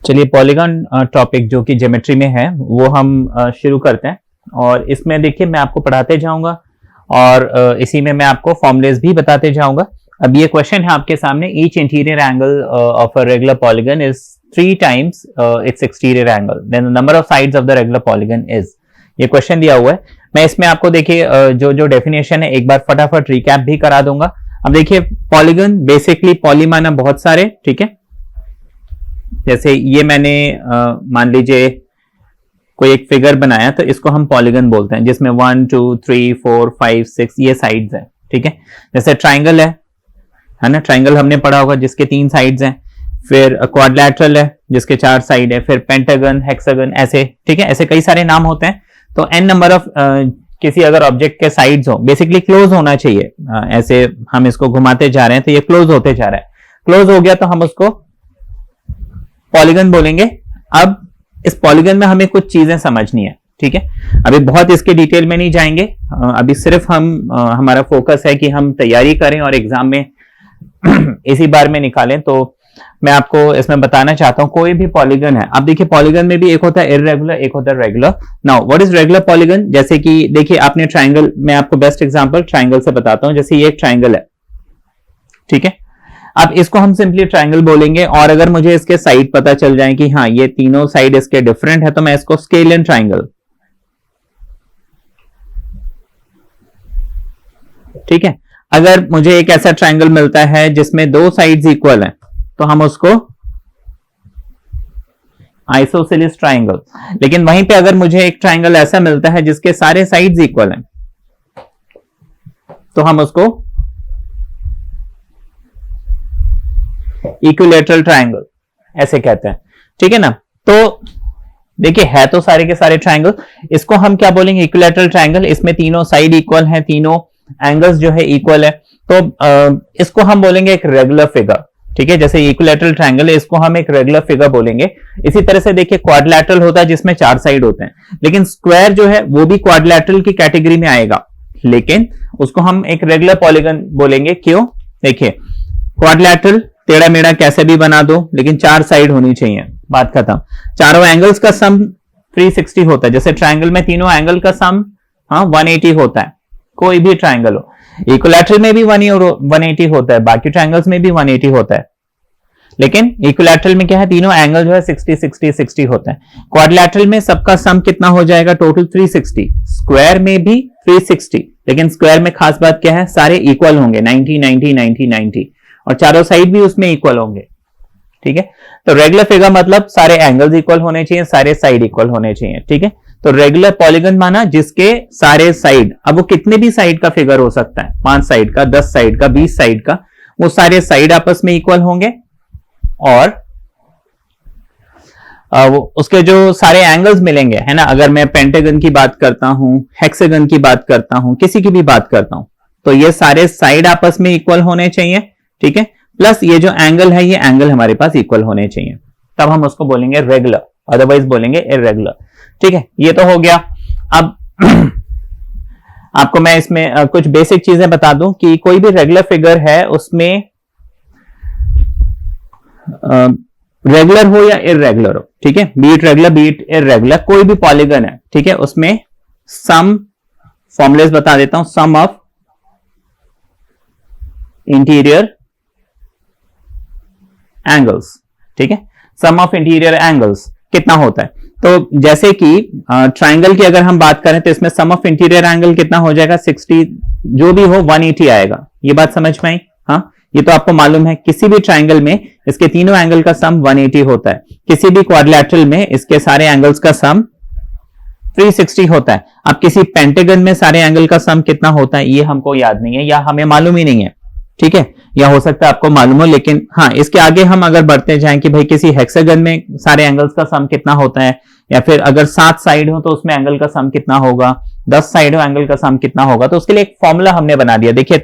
चलिए polygon topic जो कि ज्योमेट्री में है वो हम शुरू करते हैं। और इसमें देखिए मैं आपको पढ़ाते जाऊंगा और इसी में मैं आपको फॉर्मुलेस भी बताते जाऊंगा। अब ये क्वेश्चन है आपके सामने, each interior angle of a regular polygon is 3 times its exterior angle, then the number of sides of the regular polygon is. ये क्वेश्चन दिया हुआ है। मैं इसमें आपको देखिए जो डेफिनेशन है एक बार फटाफट रिकैप भी करा दूंगा। अब देखिए पॉलीगन बेसिकली पॉली माना बहुत सारे, ठीक है। जैसे ये मैंने मान लीजिए कोई एक फिगर बनाया तो इसको हम पॉलीगन बोलते हैं, जिसमें 1 2 3 4 5 6 ये साइड्स हैं, ठीक है। जैसे ट्राइंगल है ना, ट्राइंगल हमने पढ़ा होगा जिसके 3 साइड्स हैं। फिर क्वाड्रिलेटरल है जिसके 4 साइड है। फिर पेंटागन, हेक्सागन, ऐसे, ठीक है, ऐसे कई सारे नाम होते हैं। तो n नंबर ऑफ किसी अगर ऑब्जेक्ट के साइड्स हो, बेसिकली क्लोज होना चाहिए। ऐसे हम इसको घुमाते जा रहे हैं तो ये क्लोज होते जा रहा है। क्लोज हो गया तो हम उसको पॉलीगन बोलेंगे। अब इस पॉलीगन में हमें कुछ चीजें समझनी है, ठीक है। अभी बहुत इसके डिटेल में नहीं जाएंगे, अभी सिर्फ हमारा फोकस है कि हम तैयारी करें और एग्जाम में इसी बार में निकालें। तो मैं आपको इसमें बताना चाहता हूं कोई भी पॉलीगन है। अब देखिए पॉलीगन में भी एक होता है इररेगुलर, एक होता है regular. Now what is regular polygon? जैसे कि देखिए आपने ट्राइंगल, मैं आपको बेस्ट एग्जांपल ट्राइंगल से बताता हूं। जैसे ये एक ट्राइंगल है, ठीक है। अब इसको हम सिंपली ट्राइंगल बोलेंगे और अगर मुझे इसके साइड पता चल जाए कि हाँ ये तीनों साइड इसके डिफरेंट है तो मैं इसको स्केलियन ट्राइंगल, ठीक है। अगर मुझे एक ऐसा ट्राइंगल मिलता है जिसमें 2 साइड्स इक्वल हैं तो हम उसको आइसोसेलेस ट्राइंगल। लेकिन वहीं पे अगर मुझे एक ट्राइंगल ऐसा मिलता है जिसके सारे साइड्स इक्वल हैं तो हम उसको इक्विलैटरल ट्राइंगल ऐसे कहते हैं, ठीक है ना। तो देखिए है तो सारे के सारे ट्राइंगल, इसको हम क्या बोलेंगे? Equilateral triangle. इसमें तीनों साइड इक्वल हैं, तीनों एंगल्स जो है इक्वल है, तो इसको हम बोलेंगे एक रेगुलर फिगर, ठीक है। जैसे इक्विलैटरल ट्राइंगल है, इसको हम एक रेगुलर फिगर बोलेंगे। इसी तरह से देखिए क्वाड्रिलेटरल होता है जिसमें 4 साइड होते हैं, लेकिन स्क्वायर जो है वो भी क्वाड्रिलेटरल की कैटेगरी में आएगा, लेकिन उसको हम एक रेगुलर पॉलीगन बोलेंगे। क्यों? देखिए क्वाड्रिलेटरल टेढ़ा मेढ़ा कैसे भी बना दो लेकिन 4 साइड होनी चाहिए, बात खत्म। चारों एंगल्स का सम 360 होता है। जैसे ट्राइंगल में तीनों एंगल का सम 180 होता है, कोई भी ट्राइंगल हो। इक्विलैटरल में भी 180 होता है, बाकी ट्राइंगल्स में भी 180 होता है, लेकिन इक्विलैटरल में क्या है, तीनों एंगल जो है 60 60 60 होता है। क्वाड्रिलेटरल में सबका सम कितना हो जाएगा? टोटल 360। स्क्वायर में भी 360, लेकिन स्क्वायर में खास बात क्या है, सारे इक्वल होंगे, 90 90 90 90, और चारों साइड भी उसमें इक्वल होंगे, ठीक है। तो रेगुलर फिगर मतलब सारे एंगल्स इक्वल होने चाहिए, सारे साइड इक्वल होने चाहिए, ठीक है। तो रेगुलर पॉलीगन माना जिसके सारे साइड, अब वो कितने भी साइड का फिगर हो सकता है, 5 साइड का, 10 साइड का, 20 साइड का, वो सारे साइड आपस में इक्वल होंगे और उसके जो सारे एंगल्स मिलेंगे, है ना। अगर मैं पेंटागन की बात करता हूं, हेक्सागन की बात करता हूं, किसी की भी बात करता हूं, तो ये सारे साइड आपस में इक्वल होने चाहिए, ठीक है। प्लस ये जो एंगल है, ये एंगल हमारे पास इक्वल होने चाहिए, तब हम उसको बोलेंगे रेगुलर, अदरवाइज बोलेंगे इररेगुलर, ठीक है। ये तो हो गया। अब आपको मैं इसमें कुछ बेसिक चीजें बता दूं कि कोई भी रेगुलर फिगर है उसमें रेगुलर हो या इररेगुलर हो, ठीक है, बीट रेगुलर बीट इररेगुलर, कोई भी पॉलीगन है, ठीक है, उसमें सम फॉर्मुलेस बता देता हूं। सम ऑफ इंटीरियर एंगल्स, ठीक है, सम ऑफ इंटीरियर एंगल्स कितना होता है? तो जैसे कि ट्राइंगल की अगर हम बात करें तो इसमें सम ऑफ इंटीरियर एंगल कितना हो जाएगा? 60, जो भी हो 180 आएगा। ये बात समझ में आई? हाँ, ये तो आपको मालूम है। किसी भी ट्राइंगल में इसके तीनों एंगल का सम 180 होता है, किसी भी क्वाड्रिलेटरल में इसके सारे एंगल्स का सम 360 होता है। अब किसी पेंटागन में सारे एंगल का सम कितना होता है ये हमको याद नहीं है या हमें मालूम ही नहीं है, ठीक है, या हो सकता है आपको मालूम हो, लेकिन हाँ इसके आगे हम अगर बढ़ते जाएं कि भाई किसी हेक्सागन में सारे एंगल्स का सम कितना होता है, या फिर अगर 7 साइड हो तो उसमें एंगल का सम कितना होगा, 10 साइड हो एंगल का सम कितना होगा, तो उसके लिए एक फॉर्मूला हमने बना दिया। देखिए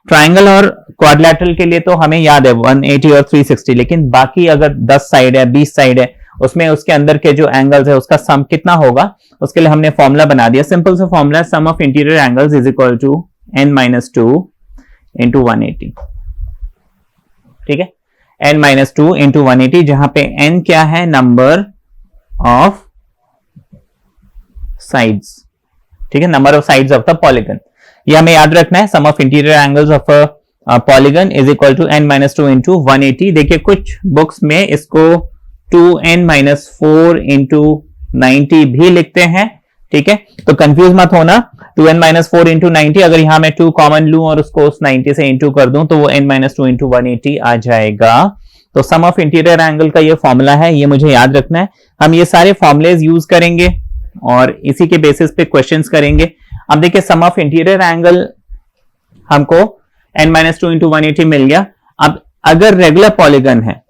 ट्राइंगल और क्वाड्रिलेटरल के लिए तो हमें याद है 180 और 360, लेकिन बाकी अगर 10 साइड है, 20 साइड है, उसमें उसके अंदर के जो एंगल्स है उसका सम कितना होगा, उसके लिए हमने फॉर्मूला बना दिया। सिंपल सा formula, sum of interior angles is equal to n - 2 into 180, ठीक है। n माइनस टू इंटू 180, जहां पे n क्या है, नंबर ऑफ साइड्स, ठीक है, number of sides of the polygon. ये हमें याद रखना है, sum of interior angles of a polygon is equal to n minus two into 180। देखिए कुछ बुक्स में इसको 2n माइनस 4 इंटू 90 भी लिखते हैं, ठीक है, तो कंफ्यूज मत होना। 2n माइनस 4 इंटू 90, अगर यहां मैं 2 कॉमन लूं और उसको उस 90 से इंटू कर दूं तो वो n माइनस 2 इंटू 180 आ जाएगा। तो सम ऑफ इंटीरियर एंगल का ये फॉर्मूला है, ये मुझे याद रखना है। हम ये सारे फॉर्मुलेज यूज करेंगे और इसी के बेसिस पे क्वेश्चंस करेंगे। अब देखिए सम ऑफ इंटीरियर एंगल हमको n माइनस 2 इंटू 180 मिल गया। अब अगर रेगुलर पॉलीगन है,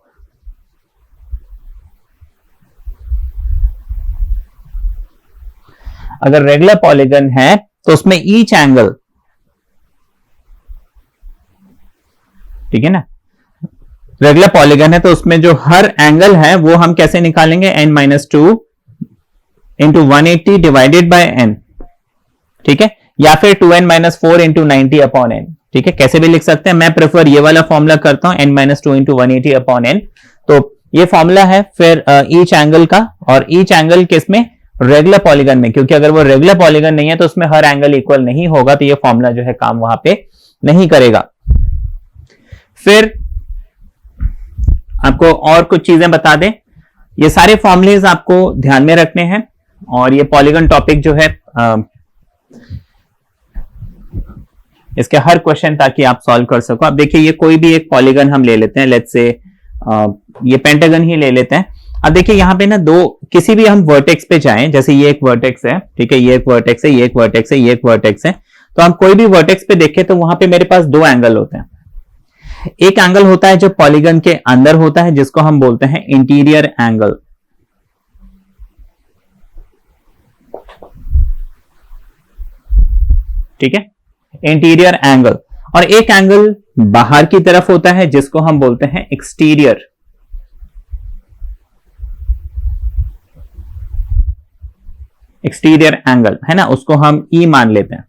अगर रेगुलर पॉलीगन है तो उसमें ईच एंगल, ठीक है ना, रेगुलर पॉलीगन है तो उसमें जो हर एंगल है वो हम कैसे निकालेंगे, n minus two into 180 divided by n, ठीक है, या फिर 2n minus 4 into 90 upon n, ठीक है, कैसे भी लिख सकते हैं। मैं प्रेफर ये वाला फॉर्मूला करता हूं, n minus 2 into 180 upon n। तो ये फॉर्मूला है फिर ईच एंगल का, और ईच एंगल किसमें, रेगुलर पॉलीगन में, क्योंकि अगर वो रेगुलर पॉलीगन नहीं है तो उसमें हर एंगल इक्वल नहीं होगा, तो ये फॉर्मूला जो है काम वहां पे नहीं करेगा। फिर आपको और कुछ चीजें बता दें, ये सारे फॉर्मुलेज आपको ध्यान में रखने हैं, और ये पॉलीगन टॉपिक जो है इसके हर क्वेश्चन ताकि आप सॉल्व कर सको। अब देखिए ये कोई भी एक पॉलीगन हम ले लेते हैं, लेट्स से ये पेंटागन ही ले लेते हैं। अब देखिए यहाँ पे ना दो, किसी भी हम वर्टेक्स पे जाएं, जैसे ये एक वर्टेक्स है, ठीक है, ये एक वर्टेक्स है, ये एक वर्टेक्स है, ये एक वर्टेक्स है, तो हम कोई भी वर्टेक्स पे देखें तो वहां पे मेरे पास दो एंगल होते हैं। एक एंगल होता है जो पॉलीगन के अंदर होता है, जिसको हम बोलते हैं इंटीरियर एंगल, ठीक है, इंटीरियर एंगल। और एक एंगल बाहर की तरफ होता है जिसको हम बोलते हैं एक्सटीरियर, एक्सटीरियर एंगल है ना, उसको हम ई मान लेते हैं।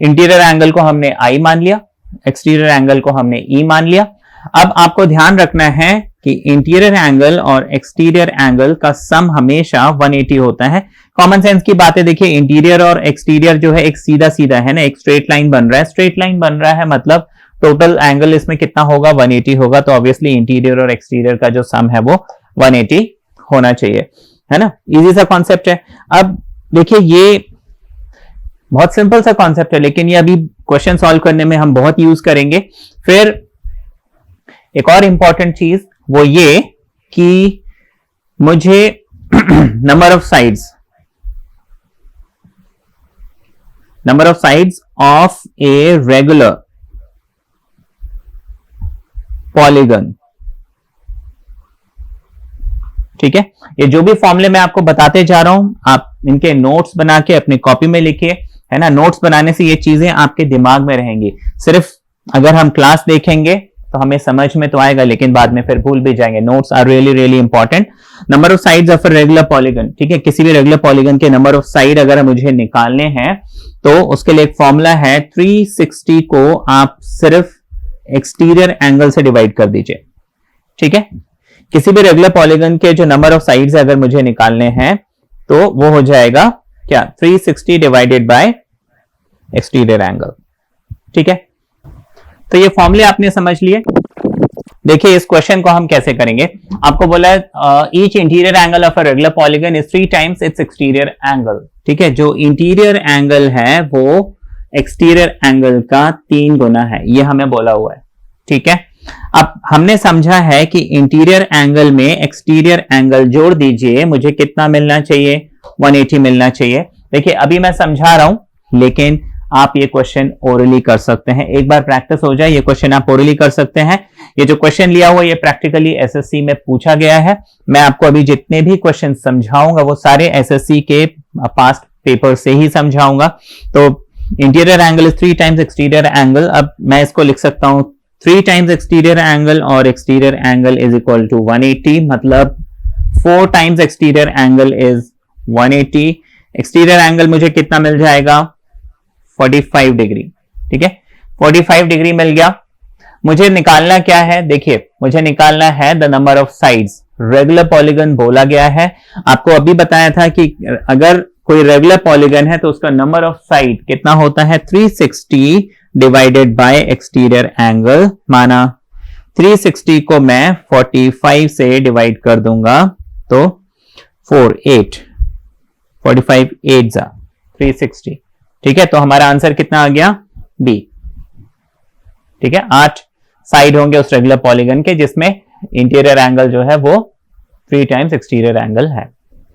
इंटीरियर एंगल को हमने आई मान लिया, एक्सटीरियर एंगल को हमने ई मान लिया। अब आपको ध्यान रखना है कि इंटीरियर एंगल और एक्सटीरियर एंगल का सम हमेशा 180 होता है। कॉमन सेंस की बातें देखिए, इंटीरियर और एक्सटीरियर जो है एक सीधा सीधा है ना, एक स्ट्रेट लाइन बन रहा है, स्ट्रेट लाइन बन रहा है मतलब टोटल एंगल इसमें कितना होगा, 180 होगा। तो ऑब्वियसली इंटीरियर और एक्सटीरियर का जो सम है वो 180 होना चाहिए, है ना, इजी सा कॉन्सेप्ट है। अब देखिए ये बहुत सिंपल सा कॉन्सेप्ट है, लेकिन ये अभी क्वेश्चन सॉल्व करने में हम बहुत यूज करेंगे। फिर एक और इंपॉर्टेंट चीज वो ये कि मुझे number of sides of a regular polygon, ठीक है, ये जो भी फॉर्मूले मैं आपको बताते जा रहा हूं आप इनके नोट्स बना के अपनी कॉपी में लिखिए, है ना। नोट्स बनाने से ये चीजें आपके दिमाग में रहेंगी। सिर्फ अगर हम क्लास देखेंगे तो हमें समझ में तो आएगा, लेकिन बाद में फिर भूल भी जाएंगे। Notes are really really important. Number of sides of a regular polygon, ठीक है, किसी भी रेगुलर पॉलीगन के नंबर ऑफ साइड अगर मुझे निकालने हैं तो उसके लिए एक फॉर्मूला है, 360 को आप सिर्फ एक्सटीरियर एंगल से डिवाइड कर दीजिए, ठीक है। किसी भी रेगुलर पॉलीगन के जो नंबर ऑफ साइड्स अगर मुझे निकालने हैं तो वो हो जाएगा क्या, 360 डिवाइडेड बाय एक्सटीरियर एंगल, ठीक है। तो ये फॉर्मूले आपने समझ लिए। देखिए इस क्वेश्चन को हम कैसे करेंगे। आपको बोला है each interior angle of a regular polygon is 3 times it's exterior angle, ठीक है। जो इंटीरियर एंगल है वो एक्सटीरियर एंगल का 3 गुना है, ये हमें बोला हुआ है, ठीक है। अब हमने समझा है कि इंटीरियर एंगल में एक्सटीरियर एंगल जोड़ दीजिए, मुझे कितना मिलना चाहिए, 180 मिलना चाहिए। देखिए अभी मैं समझा रहा हूं, लेकिन आप ये क्वेश्चन ओरली कर सकते हैं। एक बार प्रैक्टिस हो जाए ये क्वेश्चन आप ओरली कर सकते हैं। ये जो क्वेश्चन लिया हुआ ये प्रैक्टिकली एसएससी में पूछा गया है। मैं आपको अभी जितने भी क्वेश्चन समझाऊंगा वो सारे एसएससी के पास्ट पेपर से ही समझाऊंगा। तो interior angle is 3 times exterior angle. अब मैं इसको लिख सकता हूं 3 टाइम्स एक्सटीरियर एंगल और exterior angle is equal to 180, मतलब 4 times exterior angle is 180। Exterior angle मुझे कितना मिल जाएगा, 45 डिग्री, ठीक है, 45 डिग्री मिल गया। मुझे निकालना क्या है, देखिए मुझे निकालना है the number of sides. Regular polygon बोला गया है, आपको अभी बताया था कि अगर कोई रेगुलर पॉलीगन है तो उसका नंबर ऑफ साइड कितना होता है 360 डिवाइडेड बाय एक्सटीरियर एंगल। माना 360 को मैं 45 से डिवाइड कर दूंगा तो 48 45 8 जा 360, ठीक है। तो हमारा आंसर कितना आ गया बी, ठीक है। 8 साइड होंगे उस रेगुलर पॉलीगन के जिसमें इंटीरियर एंगल जो है वो 3 टाइम्स एक्सटीरियर एंगल है,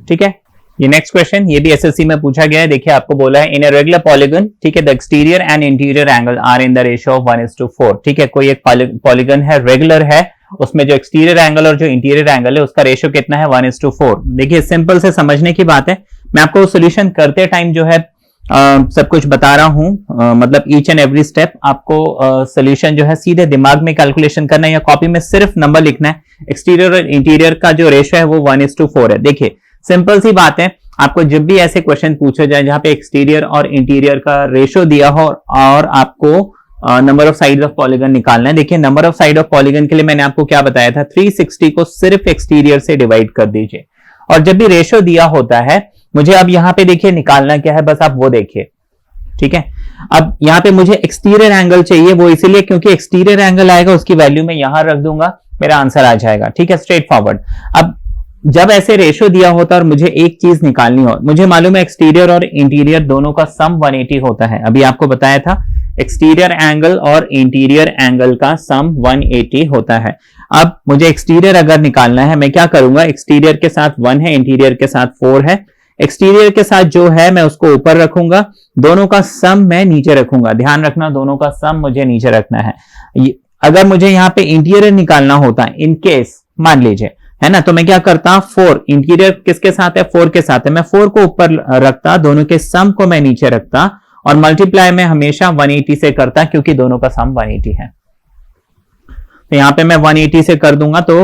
ठीक है। ये नेक्स्ट क्वेश्चन, ये भी एसएससी में पूछा गया है। देखिए आपको बोला है इन ए रेगुलर पॉलीगन, ठीक है, the exterior and interior angle are in the ratio of 1:4, ठीक है। कोई एक पॉलीगन है, रेगुलर है, उसमें जो एक्सटीरियर एंगल और जो इंटीरियर एंगल है उसका रेशियो कितना है 1:4। देखिए सिंपल से समझने की बात है, मैं आपको सोल्यूशन करते टाइम जो है सब कुछ बता रहा हूं, मतलब ईच एंड एवरी स्टेप आपको सोल्यूशन जो है सीधे दिमाग में कैलकुलेशन करना है या कॉपी में सिर्फ नंबर लिखना है। एक्सटीरियर और इंटीरियर का जो रेशियो है वो 1:4 है। देखिए सिंपल सी बात है, आपको जब भी ऐसे क्वेश्चन पूछे जाए जहां पे एक्सटीरियर और इंटीरियर का रेशियो दिया हो और आपको number of side of polygon निकालना है। देखिए number of side of polygon के लिए मैंने आपको क्या बताया था, 360 को सिर्फ एक्सटीरियर से डिवाइड कर दीजिए। और जब भी रेशियो दिया होता है, मुझे अब यहां पे देखिए निकालना क्या है, बस आप वो देखिए, ठीक है। अब यहां पे मुझे एक्सटीरियर एंगल चाहिए, वो इसीलिए क्योंकि एक्सटीरियर एंगल आएगा उसकी वैल्यू मैं यहां रख दूंगा, मेरा आंसर आ जाएगा, ठीक है, स्ट्रेट फॉरवर्ड। अब जब ऐसे रेशियो दिया होता है और मुझे एक चीज निकालनी हो, मुझे मालूम है एक्सटीरियर और इंटीरियर दोनों का सम 180 होता है। अभी आपको बताया था एक्सटीरियर एंगल और इंटीरियर एंगल का सम 180 होता है। अब मुझे एक्सटीरियर अगर निकालना है, मैं क्या करूंगा, एक्सटीरियर के साथ 1 है, इंटीरियर के साथ 4 है। एक्सटीरियर के साथ जो है मैं उसको ऊपर रखूंगा, दोनों का सम मैं नीचे रखूंगा। ध्यान रखना दोनों का सम मुझे नीचे रखना है। अगर मुझे यहां पे इंटीरियर निकालना होता है, इन केस मान लीजिए, है ना, तो मैं क्या करता, 4 इंटीरियर किसके साथ है, 4 के साथ है, मैं 4 को ऊपर रखता, दोनों के सम को मैं नीचे रखता और मल्टीप्लाई में हमेशा 180 से करता क्योंकि दोनों का सम 180 है। तो यहां पे मैं 180 से कर दूंगा तो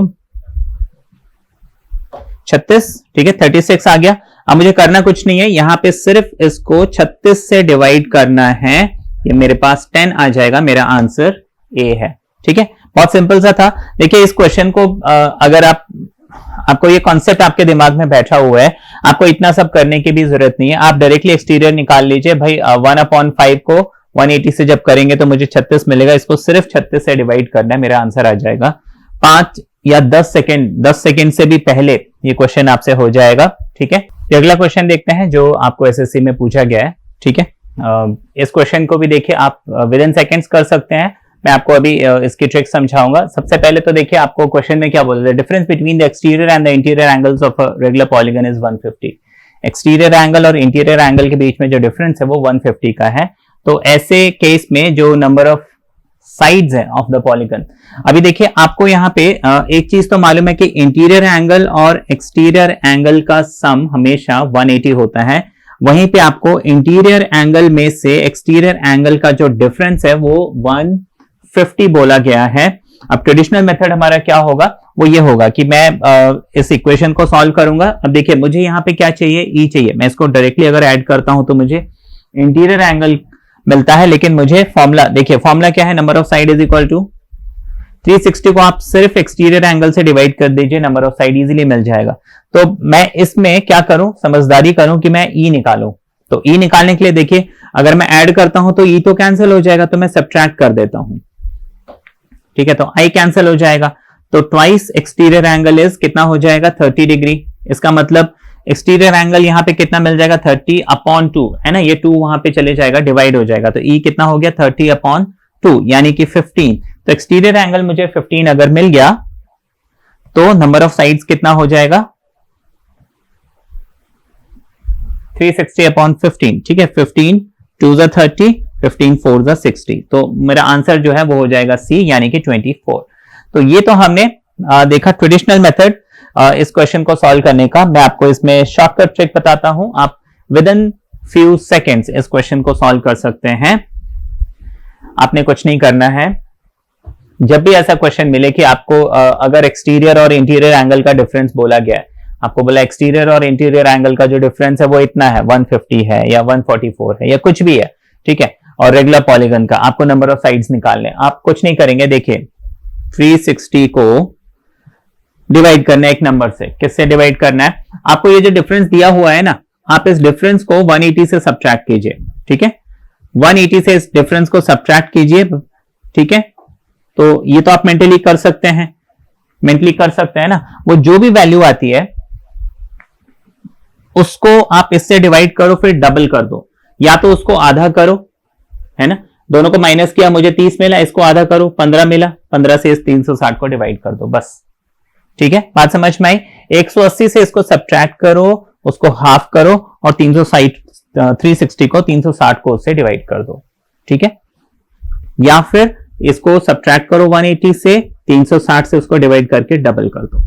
36, ठीक है, 36 आ गया। अब मुझे करना कुछ नहीं है, यहां पे सिर्फ इसको 36 से डिवाइड करना है, ये मेरे पास 10 आ जाएगा, मेरा आंसर ए है, ठीक है। बहुत सिंपल सा था। देखिए इस क्वेश्चन को अगर आपको ये कॉन्सेप्ट आपके दिमाग में बैठा हुआ है, आपको इतना सब करने की भी जरूरत नहीं है, आप डायरेक्टली एक्सटीरियर निकाल लीजिए भाई। 1/5 को 180 से जब करेंगे तो मुझे 36 मिलेगा, इसको सिर्फ 36 से डिवाइड करना है, मेरा आंसर आ जाएगा। 5 या 10 सेकेंड से भी पहले ये क्वेश्चन आपसे हो जाएगा, ठीक है। अगला क्वेश्चन देखते हैं जो आपको एसएससी में पूछा गया है, ठीक है। इस क्वेश्चन को भी देखिए आप विद इन सेकेंड्स कर सकते हैं, मैं आपको अभी इसकी ट्रिक समझाऊंगा। सबसे पहले तो देखिए आपको क्वेश्चन में क्या बोला है, difference between the exterior and the interior angles of a regular polygon is 150। Exterior angle और इंटीरियर एंगल के बीच में जो डिफरेंस है वो 150 का है। तो ऐसे केस में जो नंबर ऑफ साइड्स है ऑफ द पॉलीगन, अभी देखिए आपको यहाँ पे एक चीज तो मालूम है कि इंटीरियर एंगल और एक्सटीरियर एंगल का सम हमेशा 180 होता है। वहीं पे आपको इंटीरियर एंगल में से एक्सटीरियर एंगल का जो डिफरेंस है वो 150 बोला गया है। अब ट्रेडिशनल मेथड हमारा क्या होगा, वो ये होगा कि मैं इस इक्वेशन को सॉल्व करूंगा। अब देखिए मुझे यहाँ पे क्या चाहिए, ई चाहिए, मैं इसको डायरेक्टली अगर ऐड करता हूं तो मुझे इंटीरियर एंगल मिलता है, लेकिन मुझे फॉर्मूला देखिए, फॉर्मूला क्या है, number of side is equal to 360 को आप सिर्फ एक्सटीरियर एंगल से डिवाइड कर दीजिए, नंबर ऑफ साइड इजीली मिल जाएगा। तो मैं इसमें क्या करूं, समझदारी करूं कि मैं ई निकालूं। तो ई निकालने के लिए देखिए अगर मैं ऐड करता हूं तो ई तो कैंसिल हो जाएगा, तो मैं सब्ट्रैक्ट कर देता हूं, ठीक है। तो आई कैंसिल हो जाएगा, तो ट्वाइस एक्सटीरियर एंगल इज कितना हो जाएगा 30 डिग्री। इसका मतलब एक्सटीरियर एंगल यहां पे कितना मिल जाएगा 30/2, है ना, ये 2 वहां पे चले जाएगा, डिवाइड हो जाएगा, तो ई कितना हो गया 30/2 यानी कि 15। तो एक्सटीरियर एंगल मुझे 15 अगर मिल गया तो नंबर ऑफ साइड्स कितना हो जाएगा 360/15, ठीक है। 15 2 ज़ा 30, 15 4 ज़ा 60, तो मेरा आंसर जो है वो हो जाएगा सी यानी कि 24। तो ये तो हमने देखा ट्रेडिशनल मेथड इस क्वेश्चन को सॉल्व करने का। मैं आपको इसमें शॉर्टकट ट्रिक बताता हूं, आप विद इन फ्यू सेकेंड्स इस क्वेश्चन को सॉल्व कर सकते हैं। आपने कुछ नहीं करना है, जब भी ऐसा क्वेश्चन मिले कि आपको अगर एक्सटीरियर और इंटीरियर एंगल का डिफरेंस बोला गया है, आपको बोला एक्सटीरियर और इंटीरियर एंगल का जो डिफरेंस है वो इतना है, 150 है या 144 है या कुछ भी है, ठीक है, और रेगुलर पॉलीगन का आपको नंबर ऑफ साइड्स निकालने। आप कुछ नहीं करेंगे, देखिए 360 को डिवाइड करना है एक नंबर से। किससे डिवाइड करना है? आपको ये जो डिफरेंस दिया हुआ है ना, आप इस डिफरेंस को 180 से सब्ट्रैक्ट कीजिए। ठीक है, 180 से इस डिफरेंस को सब्ट्रैक्ट कीजिए। ठीक है, तो ये तो आप मेंटली कर सकते हैं, ना। वो जो भी वैल्यू आती है उसको आप इससे डिवाइड करो, फिर डबल कर दो, या तो उसको आधा करो, है ना। दोनों को माइनस किया, मुझे 30 मिला, इसको आधा करो, 15 मिला, 15 से इस 360 को डिवाइड कर दो, बस। ठीक है, बात समझ में आई। 180 से इसको सब्ट्रैक्ट करो, उसको हाफ करो, और 360 को 360 को उससे डिवाइड कर दो। ठीक है, या फिर इसको सब्ट्रैक्ट करो 180 से, 360 से उसको डिवाइड करके डबल कर दो।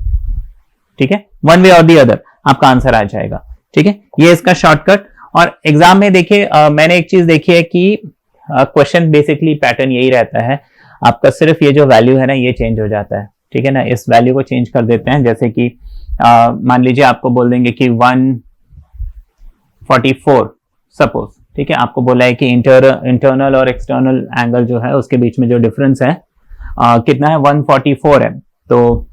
ठीक है, वन वे और दी अदर आपका आंसर आ जाएगा। ठीक है, ये इसका शॉर्टकट। और एग्जाम में देखिए मैंने एक चीज देखी है कि क्वेश्चन बेसिकली पैटर्न यही रहता है, आपका सिर्फ ये जो वैल्यू है ना ये चेंज हो जाता है। ठीक है ना, इस वैल्यू को चेंज कर देते हैं। जैसे कि मान लीजिए आपको बोल देंगे कि 144 सपोज। ठीक है, आपको बोला है कि इंटरनल और एक्सटर्नल एंगल जो है उसके बीच में जो डिफरेंस है कितना है, 144 है। तो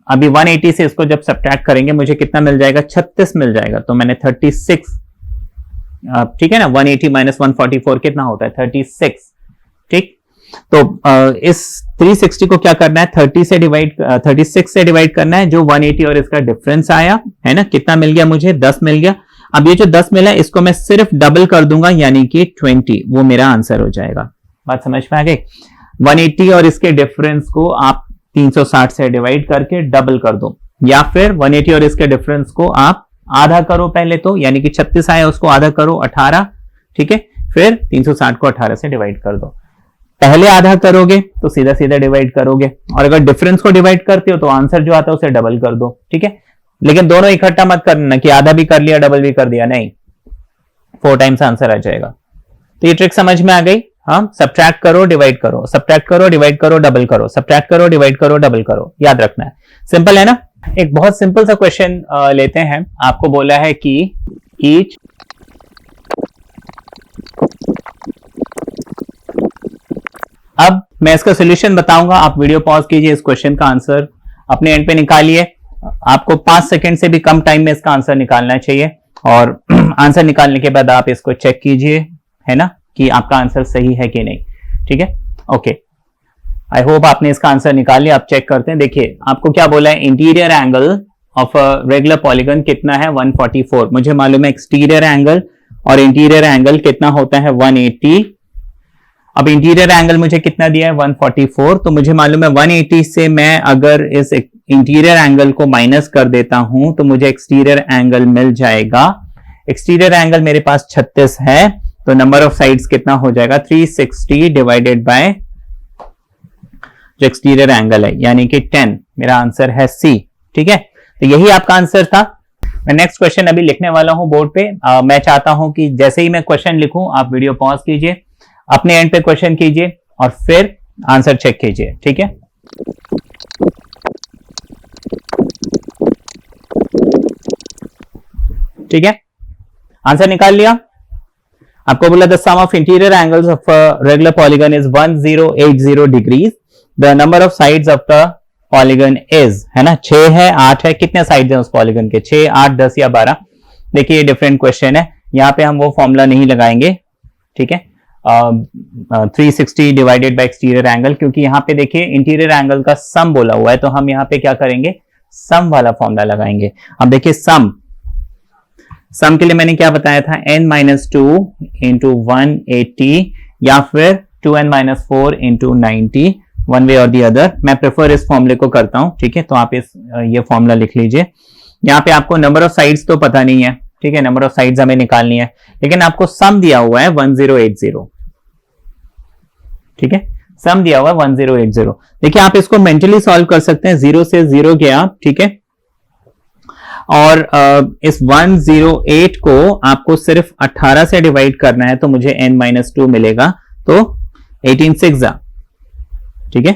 अभी 180 से इसको जब सब्ट्रैक्ट करेंगे मुझे कितना मिल जाएगा, 36 मिल जाएगा। तो मैंने 36, ठीक है ना, 180 माइनस 144 कितना होता है, 36। ठीक, तो इस 360 को क्या करना है, 36 से डिवाइड करना है, जो 180 और इसका डिफरेंस आया है ना, कितना मिल गया मुझे, 10 मिल गया। अब ये जो 10 मिला इसको मैं सिर्फ डबल कर दूंगा, यानी कि 20, वो मेरा आंसर हो जाएगा। बात समझ में आ गई। 180 और इसके डिफरेंस को आप 360 से डिवाइड करके डबल कर दो, या फिर 180 और इसके डिफरेंस को आप आधा करो पहले तो, यानी कि 36 आया उसको आधा करो 18। ठीक है, फिर 360 को 18 से डिवाइड कर दो। पहले आधा करोगे तो सीधा सीधा डिवाइड करोगे, और अगर डिफरेंस को डिवाइड करते हो तो आंसर जो आता है उसे डबल कर दो। ठीक है, लेकिन दोनों इकट्ठा मत करना कि आधा भी कर लिया डबल भी कर दिया, नहीं, 4 टाइम्स आंसर आ जाएगा। तो ये ट्रिक समझ में आ गई। हाँ, सब्ट्रैक्ट करो डिवाइड करो, सब्ट्रैक्ट करो डिवाइड करो डबल करो, सब्ट्रैक्ट करो डिवाइड करो डबल करो, याद रखना है। सिंपल है ना। एक बहुत सिंपल सा क्वेश्चन लेते हैं। आपको बोला है कि ईच अब मैं इसका सॉल्यूशन बताऊंगा, आप वीडियो पॉज कीजिए, इस क्वेश्चन का आंसर अपने एंड पे निकालिए। आपको 5 सेकंड से भी कम टाइम में इसका आंसर निकालना चाहिए, और आंसर निकालने के बाद आप इसको चेक कीजिए, है ना, कि आपका आंसर सही है कि नहीं। ठीक है, ओके, आई होप आपने इसका आंसर निकाल लिया। आप चेक करते हैं। देखिए आपको क्या बोला है, interior angle of a regular polygon कितना है, 144। मुझे मालूम है एक्सटीरियर एंगल और इंटीरियर एंगल कितना होता है, 180। अब इंटीरियर एंगल मुझे कितना दिया है, 144। तो मुझे मालूम है 180 से मैं अगर इस इंटीरियर एंगल को माइनस कर देता हूं तो मुझे एक्सटीरियर एंगल मिल जाएगा। एक्सटीरियर एंगल मेरे पास 36 है, तो नंबर ऑफ साइड्स कितना हो जाएगा, 360 डिवाइडेड बाय जो एक्सटीरियर एंगल है, यानी कि 10। मेरा आंसर है सी। ठीक है, तो यही आपका आंसर था। मैं नेक्स्ट क्वेश्चन अभी लिखने वाला हूं बोर्ड पे। मैं चाहता हूं कि जैसे ही मैं क्वेश्चन लिखूं आप वीडियो पॉज कीजिए, अपने एंड पे क्वेश्चन कीजिए और फिर आंसर चेक कीजिए। ठीक है, ठीक है, आंसर निकाल लिया। आपको बोला the sum of interior angles of regular polygon is 1080 degrees, the number of sides of the polygon is, है ना, 6 है 8 है, कितने साइड्स हैं उस पॉलीगन के, 6 8 10 या 12। देखिए ये डिफरेंट क्वेश्चन है, यहां पे हम वो फॉर्मूला नहीं लगाएंगे। ठीक है, 360 डिवाइडेड बाय एक्सटीरियर एंगल, क्योंकि यहां पे देखिए इंटीरियर एंगल का सम बोला हुआ है, तो हम यहां पे क्या करेंगे, सम वाला फॉर्मूला लगाएंगे। अब देखिए सम के लिए मैंने क्या बताया था, n-2 इंटू 180 या फिर 2n-4 इंटू 90, वन वे और दी अदर। मैं प्रेफर इस फॉर्मूले को करता हूं। ठीक है, तो आप ये फॉर्मूला लिख लीजिए। यहाँ पे आपको नंबर ऑफ साइड्स तो पता नहीं है, ठीक है, नंबर ऑफ साइड्स हमें निकालनी है, लेकिन आपको सम दिया हुआ है 1080। ठीक है, सम दिया हुआ है 1080। देखिए आप इसको मेंटली सॉल्व कर सकते हैं, 0 से 0 गया। ठीक है, और इस 108 को आपको सिर्फ 18 से डिवाइड करना है, तो मुझे n-2 मिलेगा, तो 18 6 ठीक है,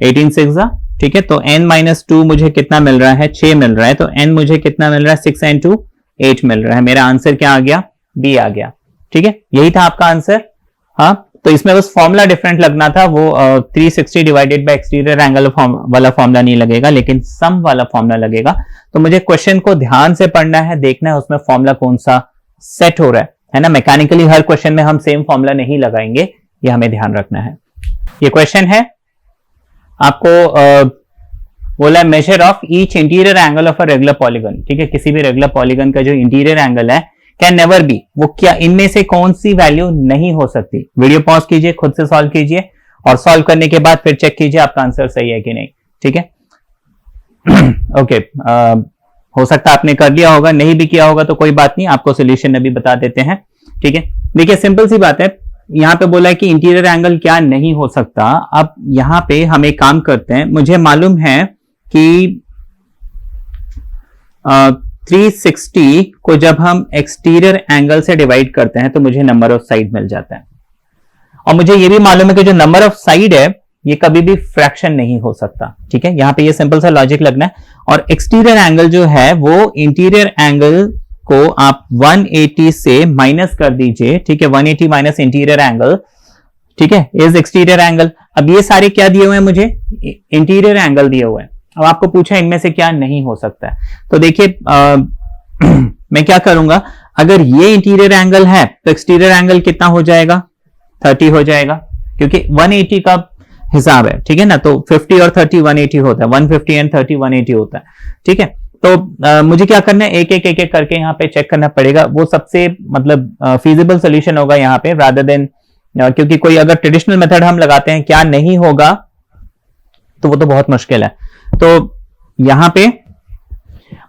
18 6 ठीक है, तो n-2 मुझे कितना मिल रहा है, 6 मिल रहा है, तो n मुझे कितना मिल रहा है, 6 and 2 8 मिल रहा है। मेरा आंसर क्या आ गया, बी आ गया। ठीक है, यही था आपका आंसर। हाँ, तो इसमें बस फॉर्मूला डिफरेंट लगना था, वो 360 डिवाइडेड बाय एक्सटीरियर एंगल वाला फॉर्मूला नहीं लगेगा, लेकिन सम वाला फॉर्मूला लगेगा। तो मुझे क्वेश्चन को ध्यान से पढ़ना है, देखना है उसमें फॉर्मूला कौन सा सेट हो रहा है ना। मैकेनिकली हर क्वेश्चन में हम सेम फॉर्मूला नहीं लगाएंगे, ये हमें ध्यान रखना है। ये क्वेश्चन है आपको बोला measure of each interior angle of a regular polygon. ठीक है, किसी भी रेगुलर पॉलीगन का जो इंटीरियर एंगल है कैन नेवर बी, वो क्या इनमें से कौन सी वैल्यू नहीं हो सकती। वीडियो पॉज कीजिए, खुद से सॉल्व कीजिए और सॉल्व करने के बाद फिर चेक कीजिए आपका आंसर सही है कि नहीं। ठीक है, ओके, हो सकता है आपने कर लिया होगा, नहीं भी किया होगा तो कोई बात नहीं, आपको सोल्यूशन अभी बता देते हैं। ठीक है, देखिए सिंपल सी बात है, यहां पे बोला है कि इंटीरियर एंगल क्या नहीं हो सकता। अब यहां पे हम एक काम करते हैं, मुझे मालूम है कि 360 को जब हम एक्सटीरियर एंगल से डिवाइड करते हैं तो मुझे नंबर ऑफ साइड मिल जाता है, और मुझे यह भी मालूम है कि जो नंबर ऑफ साइड है ये कभी भी फ्रैक्शन नहीं हो सकता। ठीक है, यहां पे ये सिंपल सा लॉजिक लगना है। और एक्सटीरियर एंगल जो है वो इंटीरियर एंगल को आप 180 से माइनस कर दीजिए। ठीक है, 180 माइनस इंटीरियर एंगल, ठीक है, इज एक्सटीरियर एंगल। अब ये सारे क्या दिए हुए हैं मुझे, इंटीरियर एंगल दिए हुए हैं। अब आपको पूछा इनमें से क्या नहीं हो सकता है, तो देखिए मैं क्या करूंगा, अगर ये इंटीरियर एंगल है तो एक्सटीरियर एंगल कितना हो जाएगा, 30 हो जाएगा, क्योंकि 180 का हिसाब है। ठीक है ना, तो 50 और 30 180 होता है, 150 एंड 30 180 होता है। ठीक है, तो मुझे क्या करना है, एक एक करके यहाँ पे चेक करना पड़ेगा, वो सबसे मतलब फीजिबल सोल्यूशन होगा यहाँ पे, रादर देन क्योंकि कोई अगर ट्रेडिशनल मेथड हम लगाते हैं क्या नहीं होगा तो वो तो बहुत मुश्किल है। तो यहां पे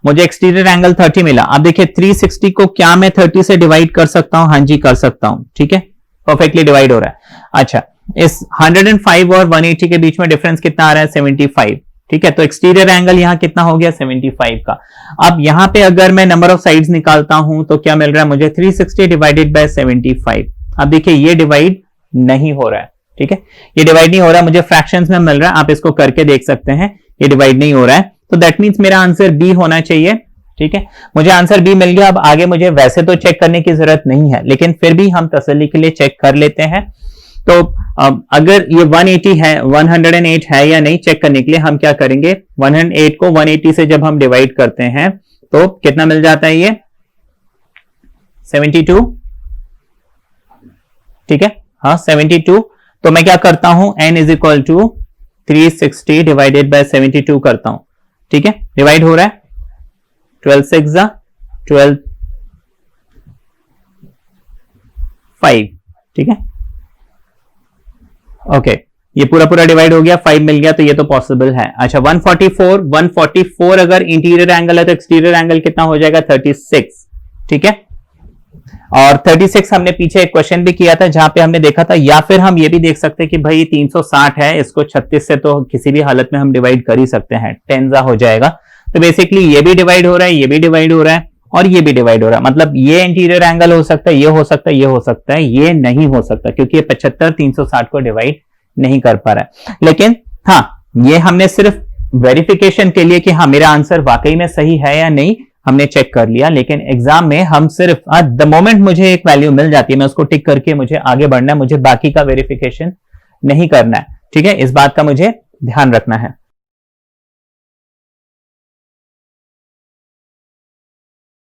मुझे एक्सटीरियर एंगल 30 मिला। अब देखिए 360 को क्या मैं 30 से डिवाइड कर सकता हूं, हाँ जी कर सकता हूं। ठीक है, परफेक्टली डिवाइड हो रहा है। अच्छा, इस 105 और 180 के बीच में डिफरेंस कितना आ रहा है, 75। ठीक है, तो एक्सटीरियर एंगल यहां कितना हो गया, 75 का। अब यहां पे अगर मैं नंबर ऑफ साइड्स निकालता हूं तो क्या मिल रहा है मुझे, 360 डिवाइडेड बाय 75। अब देखिए ये डिवाइड नहीं हो रहा है। ठीक है, ये डिवाइड नहीं हो रहा है, मुझे फ्रैक्शंस में मिल रहा है, आप इसको करके देख सकते हैं, ये डिवाइड नहीं हो रहा है, तो दैट मींस मेरा आंसर बी होना चाहिए। ठीक है, मुझे आंसर बी मिल गया। अब आगे मुझे वैसे तो चेक करने की जरूरत नहीं है, लेकिन फिर भी हम तसल्ली के लिए चेक कर लेते हैं। तो अगर ये 180 है, 108 है या नहीं, चेक करने के लिए हम क्या करेंगे, 108 को 180 से जब हम डिवाइड करते हैं तो कितना मिल जाता है, ये 72। ठीक है, हाँ 72। तो मैं क्या करता हूं, n is equal to 360 divided by 72 करता हूं। ठीक है, डिवाइड हो रहा है, 12 6 12 5। ठीक है, ओके, ये पूरा डिवाइड हो गया, 5 मिल गया, तो ये तो पॉसिबल है। अच्छा, 144 अगर इंटीरियर एंगल है तो एक्सटीरियर एंगल कितना हो जाएगा, 36। ठीक है, और 36 हमने पीछे एक क्वेश्चन भी किया था जहां पे हमने देखा था, या फिर हम ये भी देख सकते हैं कि भाई 360 है, इसको 36 से तो किसी भी हालत में हम डिवाइड कर ही सकते हैं, 10 हो जाएगा। तो बेसिकली ये भी डिवाइड हो रहा है, ये भी डिवाइड हो रहा है, और ये भी डिवाइड हो रहा है। मतलब ये इंटीरियर एंगल हो सकता है, ये हो सकता है, ये हो सकता है, ये नहीं हो सकता, क्योंकि ये 75 360 को डिवाइड नहीं कर पा रहा है। लेकिन हाँ, ये हमने सिर्फ वेरिफिकेशन के लिए कि हाँ मेरा आंसर वाकई में सही है या नहीं, हमने चेक कर लिया। लेकिन एग्जाम में हम सिर्फ द मोमेंट मुझे एक वैल्यू मिल जाती है, मैं उसको टिक करके मुझे आगे बढ़ना है, मुझे बाकी का वेरिफिकेशन नहीं करना है। ठीक है, इस बात का मुझे ध्यान रखना है।